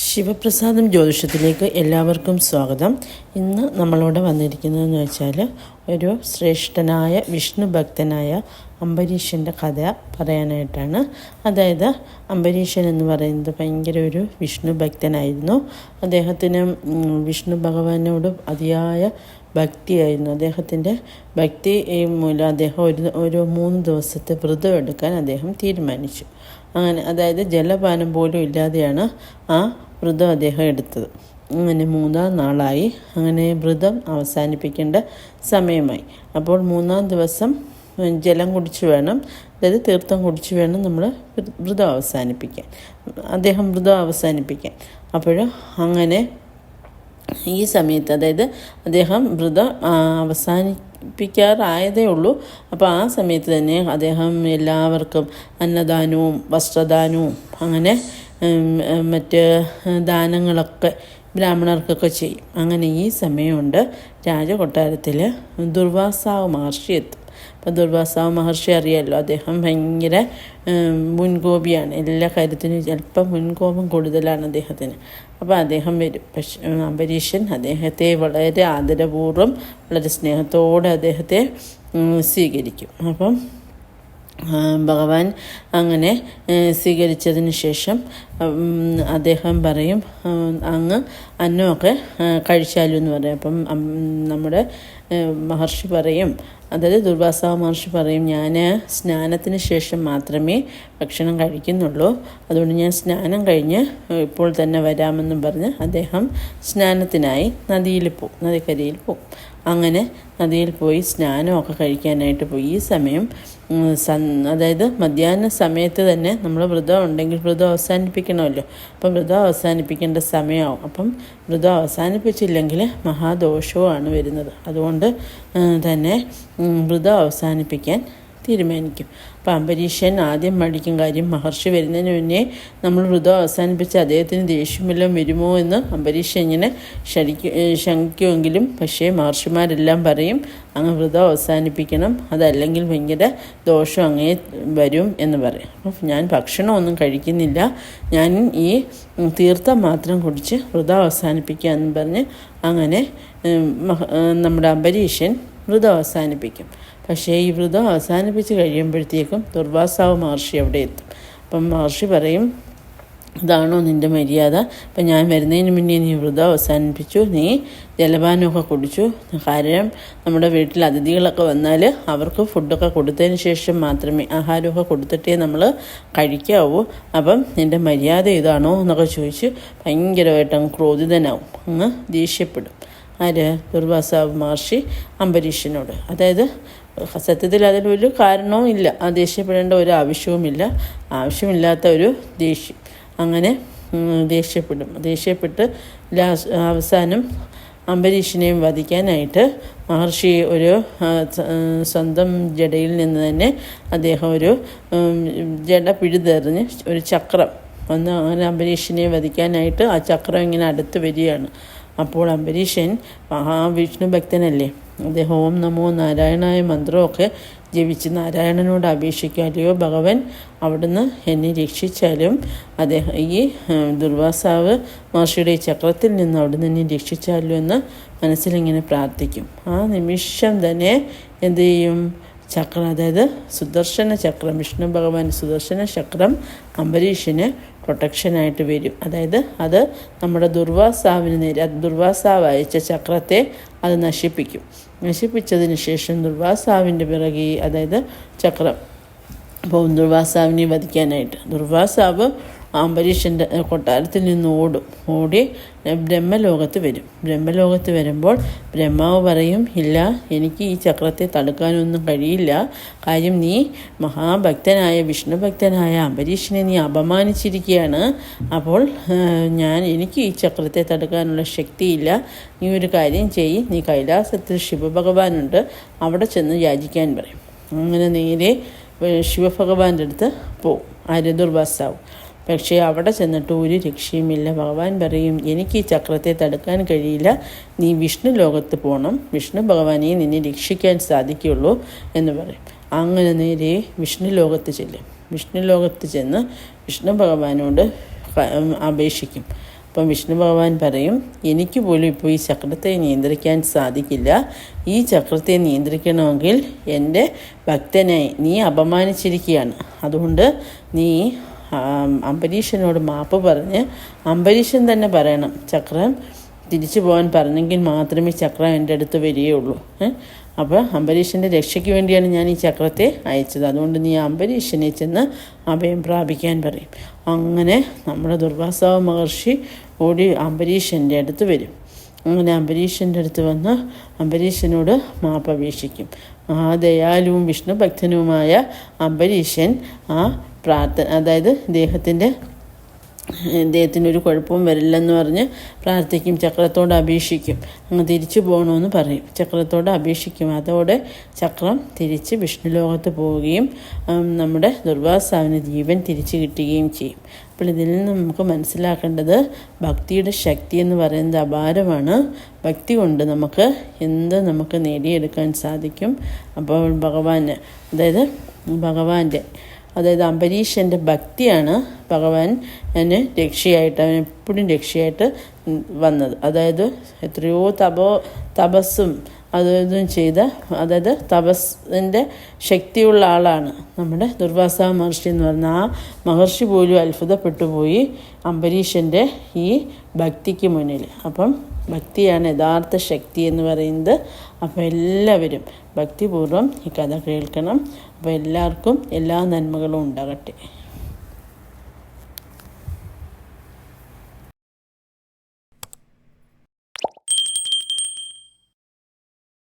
ശിവപ്രസാദം ജ്യോതിഷത്തിലേക്ക് എല്ലാവർക്കും സ്വാഗതം. ഇന്ന് നമ്മളോട് വന്നിരിക്കുന്നതെന്ന് വെച്ചാൽ ഒരു ശ്രേഷ്ഠനായ വിഷ്ണു ഭക്തനായ അംബരീഷൻ്റെ കഥ പറയാനായിട്ടാണ്. അതായത് അംബരീഷൻ എന്ന് പറയുന്നത് ഭയങ്കര ഒരു വിഷ്ണു ഭക്തനായിരുന്നു. അദ്ദേഹത്തിന് വിഷ്ണു ഭഗവാനോട് അതിയായ ഭക്തിയായിരുന്നു. അദ്ദേഹത്തിൻ്റെ ഭക്തി മൂലം അദ്ദേഹം ഒരു 3 ദിവസത്തെ വ്രതം എടുക്കാൻ അദ്ദേഹം തീരുമാനിച്ചു. അങ്ങനെ അതായത് ജലപാനം പോലും ഇല്ലാതെയാണ് ആ വ്രതം അദ്ദേഹം എടുത്തത്. അങ്ങനെ 3-ാം നാളായി. അങ്ങനെ വ്രതം അവസാനിപ്പിക്കേണ്ട സമയമായി. അപ്പോൾ 3-ാം ദിവസം ജലം കുടിച്ച് വേണം, അതായത് തീർത്ഥം കുടിച്ച് വേണം നമ്മൾ വ്രതം അവസാനിപ്പിക്കാൻ. അപ്പോൾ അങ്ങനെ ഈ സമയത്ത് അതായത് അദ്ദേഹം വ്രതം അവസാനിപ്പിക്കാറായതേ ഉള്ളൂ. അപ്പോൾ ആ സമയത്ത് തന്നെ അദ്ദേഹം എല്ലാവർക്കും അന്നദാനവും വസ്ത്രദാനവും അങ്ങനെ മറ്റ് ദാനങ്ങളൊക്കെ ബ്രാഹ്മണർക്കൊക്കെ ചെയ്യും. അങ്ങനെ ഈ സമയമുണ്ട് രാജകൊട്ടാരത്തിൽ ദുർവാസാവ് മഹർഷി എത്തും. അപ്പോൾ ദുർവാസാവ് മഹർഷി അറിയാമല്ലോ, അദ്ദേഹം ഭയങ്കര മുൻകോപിയാണ്. എല്ലാ കാര്യത്തിനും ചിലപ്പം മുൻകോപം കൂടുതലാണ് അദ്ദേഹത്തിന്. അപ്പോൾ അദ്ദേഹം വരും. പക്ഷേ അംബരീഷൻ അദ്ദേഹത്തെ വളരെ ആദരപൂർവ്വം വളരെ സ്നേഹത്തോടെ അദ്ദേഹത്തെ സ്വീകരിക്കും. അപ്പം ഭഗവാൻ അങ്ങനെ സ്വീകരിച്ചതിന് ശേഷം അദ്ദേഹം പറയും, അങ്ങ് അന്നമൊക്കെ കഴിച്ചാലും എന്ന് പറയും. അപ്പം നമ്മുടെ മഹർഷി പറയും, അതായത് ദുർവാസാവ് മഹർഷി പറയും, ഞാൻ സ്നാനത്തിന് ശേഷം മാത്രമേ ഭക്ഷണം കഴിക്കുന്നുള്ളൂ, അതുകൊണ്ട് ഞാൻ സ്നാനം കഴിഞ്ഞ് ഇപ്പോൾ തന്നെ വരാമെന്നും പറഞ്ഞ് അദ്ദേഹം സ്നാനത്തിനായി നദിക്കരയിൽ പോവും. അങ്ങനെ നദിയിൽ പോയി സ്നാനമൊക്കെ കഴിക്കാനായിട്ട് പോയി. ഈ സമയം അതായത് മധ്യാഹ്ന സമയത്ത് തന്നെ നമ്മൾ വ്രതം ഉണ്ടെങ്കിൽ വ്രതം അവസാനിപ്പിക്കണമല്ലോ. അപ്പം വ്രതം അവസാനിപ്പിക്കേണ്ട സമയമാവും. അപ്പം വ്രതം അവസാനിപ്പിച്ചില്ലെങ്കിൽ മഹാദോഷവുമാണ് വരുന്നത്. അതുകൊണ്ട് തന്നെ വ്രതം അവസാനിപ്പിക്കാൻ തീരുമാനിക്കും. അപ്പോൾ അംബരീഷൻ ആദ്യം മടിക്കും. കാര്യം മഹർഷി വരുന്നതിന് മുന്നേ നമ്മൾ വ്രതം അവസാനിപ്പിച്ച് അദ്ദേഹത്തിന് ദേഷ്യമെല്ലാം വരുമോ എന്ന് അംബരീഷൻ ഇങ്ങനെ ശങ്കിക്കുമെങ്കിലും പക്ഷേ മഹർഷിമാരെല്ലാം പറയും, അങ്ങ് വ്രതം അവസാനിപ്പിക്കണം, അതല്ലെങ്കിൽ ഭയങ്കര ദോഷം അങ്ങേ വരും എന്ന് പറയും. അപ്പം ഞാൻ ഭക്ഷണമൊന്നും കഴിക്കുന്നില്ല, ഞാൻ ഈ തീർത്ഥം മാത്രം കുടിച്ച് വ്രതം അവസാനിപ്പിക്കുക എന്ന് പറഞ്ഞ് അങ്ങനെ നമ്മുടെ അംബരീഷൻ വ്രതം അവസാനിപ്പിക്കും. പക്ഷേ ഈ വ്രതം അവസാനിപ്പിച്ച് കഴിയുമ്പോഴത്തേക്കും ദുർവാസാവ് മഹർഷി അവിടെ എത്തും. അപ്പം മഹർഷി പറയും, ഇതാണോ നിൻ്റെ മര്യാദ? അപ്പം ഞാൻ വരുന്നതിന് മുന്നേ നീ വ്രതം അവസാനിപ്പിച്ചു, നീ ജലപാനമൊക്കെ കുടിച്ചു. കാര്യം നമ്മുടെ വീട്ടിൽ അതിഥികളൊക്കെ വന്നാൽ അവർക്ക് ഫുഡൊക്കെ കൊടുത്തതിന് ശേഷം മാത്രമേ, ആഹാരമൊക്കെ കൊടുത്തിട്ടേ നമ്മൾ കഴിക്കാവൂ. അപ്പം നിൻ്റെ മര്യാദ ഇതാണോ എന്നൊക്കെ ചോദിച്ച് ഭയങ്കരമായിട്ട് അങ്ങ് ക്രോധിതനാവും, അങ്ങ് ദേഷ്യപ്പെടും. ദുർവാസാവ് മഹർഷി അംബരീഷനോട്. അതായത് സത്യത്തിൽ അതിലൊരു കാരണവും ഇല്ല, ആ ദേഷ്യപ്പെടേണ്ട ഒരു ആവശ്യമില്ലാത്ത ഒരു ദേഷ്യം. അങ്ങനെ ദേഷ്യപ്പെട്ട് അവസാനം അംബരീഷനെയും വധിക്കാനായിട്ട് മഹർഷി ഒരു സ്വന്തം ജടയിൽ നിന്ന് തന്നെ അദ്ദേഹം ഒരു ജട പിഴുതെറിഞ്ഞ് ഒരു ചക്രം വന്ന് അങ്ങനെ അംബരീഷനെ വധിക്കാനായിട്ട് ആ ചക്രം ഇങ്ങനെ അടുത്ത് വരികയാണ്. അപ്പോൾ അംബരീഷൻ മഹാവിഷ്ണു ഭക്തനല്ലേ, അദ്ദേഹം ഓം നമോ നാരായണായ മന്ത്രമൊക്കെ ജപിച്ച് നാരായണനോട് അപേക്ഷിക്കുക, അല്ലയോ ഭഗവൻ അവിടുന്ന് എന്നെ രക്ഷിച്ചാലും അദ്ദേഹം ഈ ദുർവാസാവ് മഹർഷിയുടെ ഈ ചക്രത്തിൽ നിന്ന് അവിടുന്ന് എന്നെ രക്ഷിച്ചാലും എന്ന് മനസ്സിലിങ്ങനെ പ്രാർത്ഥിക്കും. ആ നിമിഷം തന്നെ എന്ത് ചെയ്യും? ചക്രം, അതായത് സുദർശന ചക്രം, വിഷ്ണു ഭഗവാൻ സുദർശന ചക്രം അംബരീഷന് പ്രൊട്ടക്ഷനായിട്ട് വരും. അതായത് അത് നമ്മുടെ ദുർവാസാവിന് നേരെ, ദുർവാസാവ് അയച്ച ചക്രത്തെ അത് നശിപ്പിച്ചതിന് ശേഷം ദുർവാസാവിൻ്റെ പിറകെ, അതായത് ചക്രം അപ്പോൾ ദുർവാസാവിനെ വധിക്കാനായിട്ട് ദുർവാസാവ് അംബരീഷൻ്റെ കൊട്ടാരത്തിൽ നിന്ന് ഓടി ബ്രഹ്മലോകത്ത് വരുമ്പോൾ ബ്രഹ്മാവ് പറയും, ഇല്ല, എനിക്ക് ഈ ചക്രത്തെ തടുക്കാനൊന്നും കഴിയില്ല. കാര്യം നീ മഹാഭക്തനായ വിഷ്ണു ഭക്തനായ അംബരീഷനെ നീ അപമാനിച്ചിരിക്കുകയാണ്. അപ്പോൾ എനിക്ക് ഈ ചക്രത്തെ തടുക്കാനുള്ള ശക്തിയില്ല. നീ ഒരു കാര്യം ചെയ്യ്, നീ കൈലാസത്തിൽ ശിവഭഗവാനുണ്ട്, അവിടെ ചെന്ന് യാചിക്കാൻ പറയും. അങ്ങനെ നേരെ ശിവഭഗവാന്റെ അടുത്ത് പോവും ദുർവാസാവ്. പക്ഷേ അവിടെ ചെന്നിട്ട് ഒരു രക്ഷയുമില്ല. ഭഗവാൻ പറയും, എനിക്ക് ഈ ചക്രത്തെ തടുക്കാൻ കഴിയില്ല, നീ വിഷ്ണു ലോകത്ത് പോകണം, വിഷ്ണു ഭഗവാനെ നിന്നെ രക്ഷിക്കാൻ സാധിക്കുകയുള്ളൂ എന്ന് പറയും. അങ്ങനെ നേരെ വിഷ്ണു ലോകത്ത് ചെന്ന് വിഷ്ണു ഭഗവാനോട് അപേക്ഷിക്കും. അപ്പം വിഷ്ണു ഭഗവാൻ പറയും, എനിക്ക് പോലും ഇപ്പോൾ ഈ ചക്രത്തെ നിയന്ത്രിക്കാൻ സാധിക്കില്ല. ഈ ചക്രത്തെ നിയന്ത്രിക്കണമെങ്കിൽ എൻ്റെ ഭക്തനെ നീ അപമാനിച്ചിരിക്കുകയാണ്. അതുകൊണ്ട് നീ അംബരീഷനോട് മാപ്പ് പറഞ്ഞ് അംബരീഷൻ തന്നെ പറയണം, ചക്രം തിരിച്ചു പോകാൻ പറഞ്ഞെങ്കിൽ മാത്രമേ ചക്രം എൻ്റെ അടുത്ത് വരികയുള്ളൂ. അപ്പോൾ അംബരീഷൻ്റെ രക്ഷയ്ക്ക് വേണ്ടിയാണ് ഞാൻ ഈ ചക്രത്തെ അയച്ചത്. അതുകൊണ്ട് നീ അംബരീഷനെ ചെന്ന് അഭയം പ്രാപിക്കാൻ പറയും. അങ്ങനെ നമ്മുടെ ദുർവാസാ മഹർഷി ഓടി അംബരീഷൻ്റെ അടുത്ത് വരും. അങ്ങനെ അംബരീഷൻ്റെ അടുത്ത് വന്ന് അംബരീഷനോട് മാപ്പപേക്ഷിക്കും. ആ ദയാലുവും വിഷ്ണു ഭക്തനുമായ അംബരീഷൻ ആ പ്രാർത്ഥന, അതായത് ഇദ്ദേഹത്തിനൊരു കുഴപ്പവും വരില്ലെന്ന് പറഞ്ഞ് പ്രാർത്ഥിക്കും. ചക്രത്തോട് അപേക്ഷിക്കും, അങ്ങ് തിരിച്ചു പോകണമെന്ന് പറയും. ചക്രത്തോട് അപേക്ഷിക്കും. അതോടെ ചക്രം തിരിച്ച് വിഷ്ണു ലോകത്ത് പോവുകയും നമ്മുടെ ദുർവാസാവിന് ജീവൻ തിരിച്ചു കിട്ടുകയും ചെയ്യും. അപ്പോൾ ഇതിൽ നിന്ന് നമുക്ക് മനസ്സിലാക്കേണ്ടത് ഭക്തിയുടെ ശക്തി എന്ന് പറയുന്നത് അപാരമാണ്. ഭക്തി കൊണ്ട് നമുക്ക് നേടിയെടുക്കാൻ സാധിക്കും. അപ്പോൾ അതായത് അംബരീഷൻ്റെ ഭക്തിയാണ് ഭഗവാൻ അവനെപ്പോഴും രക്ഷയായിട്ട് വന്നത്. അതായത് എത്രയോ തപസ്സും അതും ചെയ്ത, അതായത് തപസ്സിൻ്റെ ശക്തിയുള്ള ആളാണ് നമ്മുടെ ദുർവാസാ മഹർഷി എന്ന് പറഞ്ഞാൽ. ആ മഹർഷി പോലും അത്ഭുതപ്പെട്ടു പോയി അംബരീഷൻ്റെ ഈ ഭക്തിക്ക് മുന്നിൽ. അപ്പം ഭക്തിയാണ് യഥാർത്ഥ ശക്തി എന്ന് പറയുന്നത്. അപ്പോൾ എല്ലാവരും ഭക്തിപൂർവ്വം ഈ കഥ കേൾക്കണം. അപ്പോൾ എല്ലാവർക്കും എല്ലാ നന്മകളും ഉണ്ടാകട്ടെ.